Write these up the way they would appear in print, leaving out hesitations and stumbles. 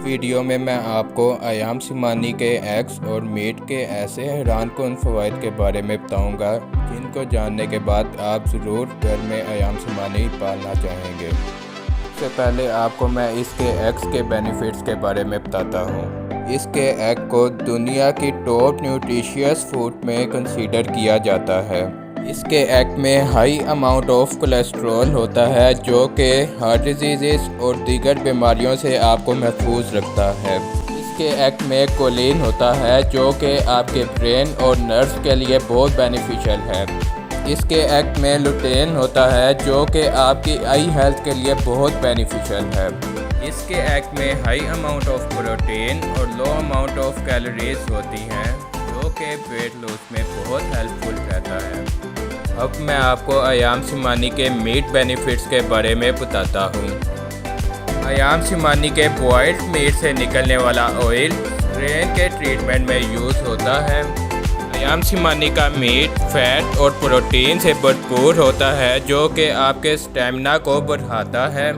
Video میں آپ کو ایام سمانی کے ایگز اور میٹ کے ایسے حیران کن فوائد کے بارے میں بتاؤں گا جن کو جاننے کے بعد آپ ضرور گھر میں ایام سمانی پالنا چاہیں گے۔ سب سے پہلے آپ کو میں اس کے ایگز کے بینیفٹس کے بارے میں بتاتا ہوں۔ اس کے ایگ کو دنیا کی ٹاپ نیوٹریشیس فوڈ میں کنسیڈر کیا جاتا ہے۔ اس کے ایگ میں ہائی اماؤنٹ آف کولیسٹرول ہوتا ہے جو کہ ہارٹ ڈیزیزز اور دیگر بیماریوں سے آپ کو محفوظ رکھتا ہے۔ اس کے ایگ میں کولین ہوتا ہے جو کہ آپ کے برین اور نروز کے لیے بہت بینیفیشل ہے۔ اس کے ایگ میں لوٹین ہوتا ہے جو کہ آپ کی آئی ہیلتھ کے لیے بہت بینیفیشل ہے۔ اس کے ایگ میں ہائی اماؤنٹ آف پروٹین اور لو اماؤنٹ آف کیلوریز ہوتی ہیں جو کہ ویٹ لاس میں بہت ہیلپ فل رہتا ہے۔ اب میں آپ کو ایام سمانی کے میٹ بینیفٹس کے بارے میں بتاتا ہوں۔ ایام سمانی کے بوائلڈ میٹ سے نکلنے والا آئل برین کے ٹریٹمنٹ میں یوز ہوتا ہے۔ ایام سمانی کا میٹ فیٹ اور پروٹین سے بھرپور ہوتا ہے جو کہ آپ کے اسٹیمنا کو بڑھاتا ہے۔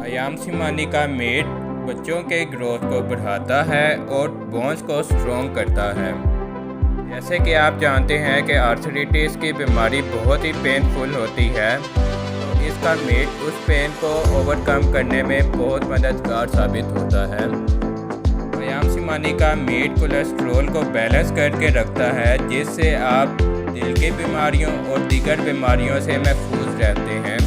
ایام سمانی کا میٹ بچوں کے گروتھ کو بڑھاتا ہے اور بونز کو اسٹرانگ کرتا ہے۔ جیسے کہ آپ جانتے ہیں کہ آرتھرائٹس کی بیماری بہت ہی پین فل ہوتی ہے۔ اس کا میٹ اس پین کو اوور کم کرنے میں بہت مددگار ثابت ہوتا ہے۔ ایام سمانی کا میٹ کولیسٹرول کو بیلنس کر کے رکھتا ہے جس سے آپ دل کی بیماریوں اور دیگر بیماریوں سے محفوظ رہتے ہیں۔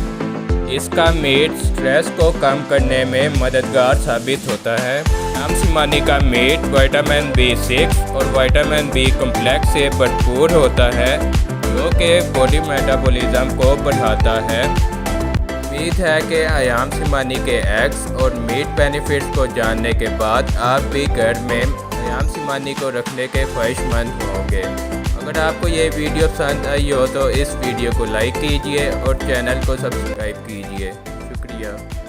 اس کا میٹ سٹریس کو کم کرنے میں مددگار ثابت ہوتا ہے۔ ایام سمانی کا میٹ وٹامن B6 اور وٹامن B کمپلیکس سے بھرپور ہوتا ہے جو کہ باڈی میٹابولزم کو بڑھاتا ہے۔ امید ہے کہ ایام سمانی کے ایگز اور میٹ بینیفٹس کو جاننے کے بعد آپ بھی گھر میں ایام سمانی کو رکھنے کے خواہش مند ہوں گے۔ اگر آپ کو یہ ویڈیو پسند آئی ہو تو اس ویڈیو کو لائک کیجیے اور چینل کو سبسکرائب کیجیے۔ شکریہ۔